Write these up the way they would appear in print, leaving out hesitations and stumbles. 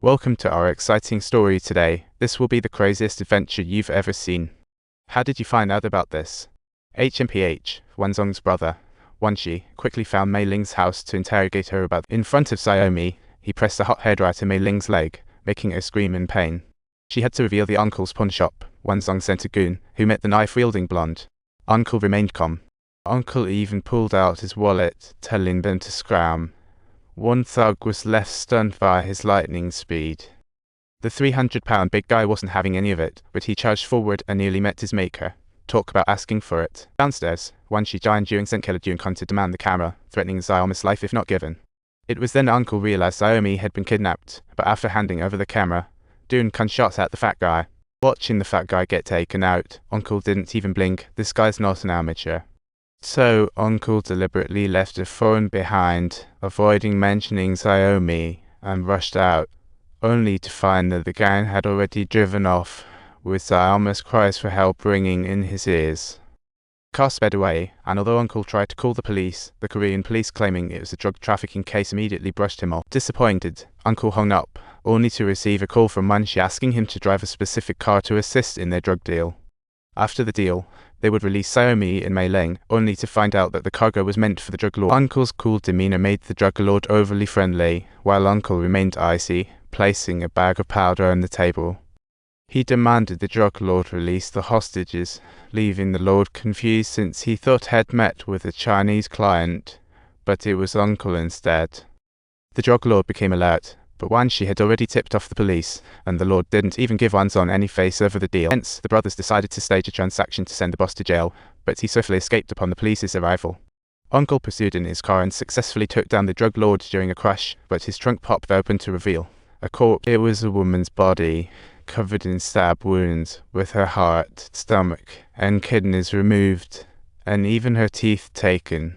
Welcome to our exciting story today. This will be the craziest adventure you've ever seen. How did you find out about this? HMPH, Wanzong's brother, Wanshi, quickly found Mei Ling's house to interrogate her about. In front of Xiaomi, he pressed a hot hairdryer to Mei Ling's leg, making her scream in pain. She had to reveal the uncle's pawn shop. Wanzong sent a goon, who met the knife-wielding blonde. Uncle remained calm. Uncle even pulled out his wallet, telling them to scram. One thug was left stunned by his lightning speed. The 300-pound big guy wasn't having any of it, but he charged forward and nearly met his maker. Talk about asking for it. Downstairs, Wanshi Giant Duing sent Killer Duing to demand the camera, threatening Xiaomi's life if not given. It was then Uncle realized Xiaomi had been kidnapped, but after handing over the camera, Duing shot at the fat guy. Watching the fat guy get taken out, Uncle didn't even blink. This guy's not an amateur. So, Uncle deliberately left the phone behind, avoiding mentioning Xiaomi, and rushed out, only to find that the gang had already driven off, with Xiaomi's cries for help ringing in his ears. The car sped away, and although Uncle tried to call the police, the Korean police claiming it was a drug trafficking case immediately brushed him off. Disappointed, Uncle hung up, only to receive a call from Wanshi asking him to drive a specific car to assist in their drug deal. After the deal, they would release Xiaomi and Mei Ling, only to find out that the cargo was meant for the drug lord. Uncle's cool demeanor made the drug lord overly friendly, while Uncle remained icy, placing a bag of powder on the table. He demanded the drug lord release the hostages, leaving the lord confused since he thought had met with a Chinese client, but it was Uncle instead. The drug lord became alert, but Wanshi had already tipped off the police, and the lord didn't even give Wanzong any face over the deal. Hence, the brothers decided to stage a transaction to send the boss to jail, but he swiftly escaped upon the police's arrival. Uncle pursued in his car and successfully took down the drug lord during a crash, but his trunk popped open to reveal a corpse. It was a woman's body, covered in stab wounds, with her heart, stomach, and kidneys removed, and even her teeth taken.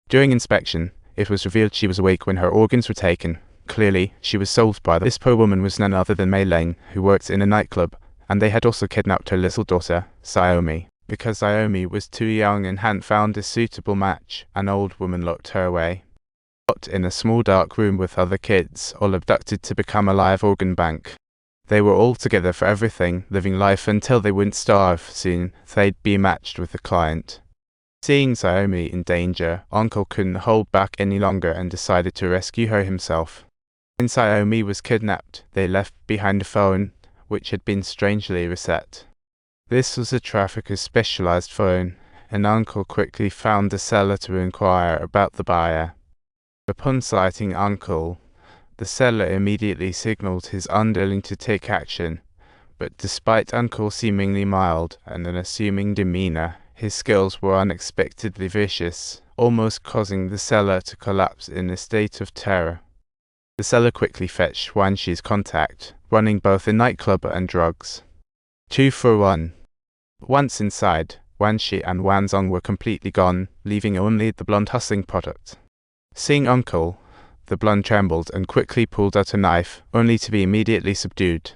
During inspection, it was revealed she was awake when her organs were taken. Clearly, she was sold by this poor woman was none other than Mei Ling, who works in a nightclub, and they had also kidnapped her little daughter, Xiaomi. Because Xiaomi was too young and hadn't found a suitable match, an old woman locked her away. Locked in a small dark room with other kids, all abducted to become a live organ bank. They were all together for everything, living life until they wouldn't starve. Soon, they'd be matched with the client. Seeing Xiaomi in danger, Uncle couldn't hold back any longer and decided to rescue her himself. When Xiaomi was kidnapped, they left behind a phone, which had been strangely reset. This was a trafficker's specialized phone, and Uncle quickly found the seller to inquire about the buyer. Upon sighting Uncle, the seller immediately signaled his unwilling to take action, but despite Uncle seemingly mild and an assuming demeanor, his skills were unexpectedly vicious, almost causing the seller to collapse in a state of terror. The seller quickly fetched Wanshi's contact, running both a nightclub and drugs. 2 for 1. Once inside, Wanshi and Wanzong were completely gone, leaving only the blonde hustling product. Seeing Uncle, the blonde trembled and quickly pulled out a knife, only to be immediately subdued.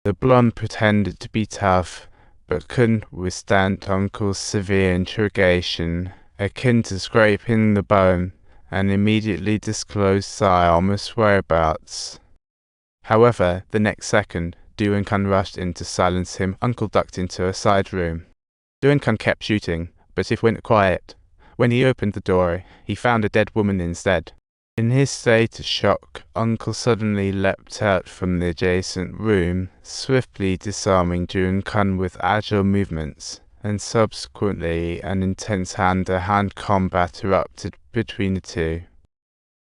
The blonde pretended to be tough, but couldn't withstand Uncle's severe interrogation, akin to scraping the bone, and immediately disclosed Xiaomi's whereabouts. However, the next second, Duing rushed in to silence him. Uncle ducked into a side room. Duing kept shooting, but it went quiet. When he opened the door, he found a dead woman instead. In his state of shock, Uncle suddenly leapt out from the adjacent room, swiftly disarming Duing with agile movements, and subsequently an intense hand-to-hand combat erupted between the two.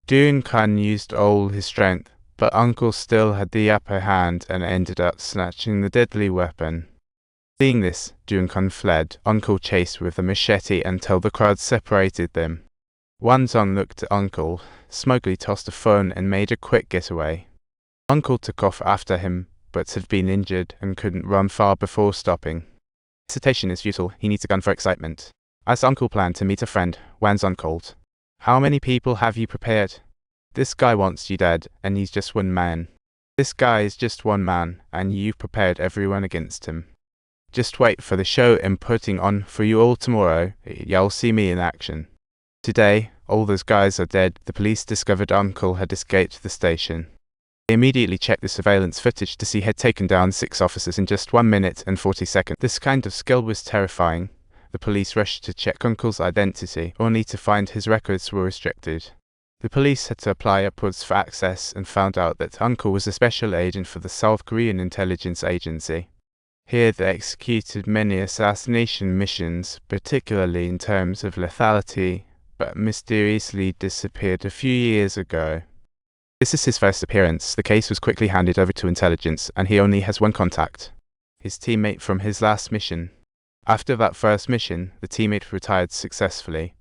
Duing used all his strength, but Uncle still had the upper hand and ended up snatching the deadly weapon. Seeing this, Duing fled. Uncle chased with a machete until the crowd separated them. Wanzong looked at Uncle, smugly tossed a phone and made a quick getaway. Uncle took off after him, but had been injured and couldn't run far before stopping. Hesitation is futile, he needs a gun for excitement. As Uncle planned to meet a friend, Wanzong called. How many people have you prepared? This guy wants you dead, and he's just one man. This guy is just one man, and you've prepared everyone against him. Just wait for the show I'm putting on for you all tomorrow, you'll see me in action. Today, all those guys are dead. The police discovered Uncle had escaped the station. He immediately checked the surveillance footage to see he had taken down 6 officers in just 1 minute and 40 seconds. This kind of skill was terrifying. The police rushed to check Uncle's identity, only to find his records were restricted. The police had to apply upwards for access and found out that Uncle was a special agent for the South Korean intelligence agency. Here they executed many assassination missions, particularly in terms of lethality, but mysteriously disappeared a few years ago. This is his first appearance. The case was quickly handed over to intelligence, and he only has one contact: his teammate from his last mission. After that first mission, the teammate retired successfully.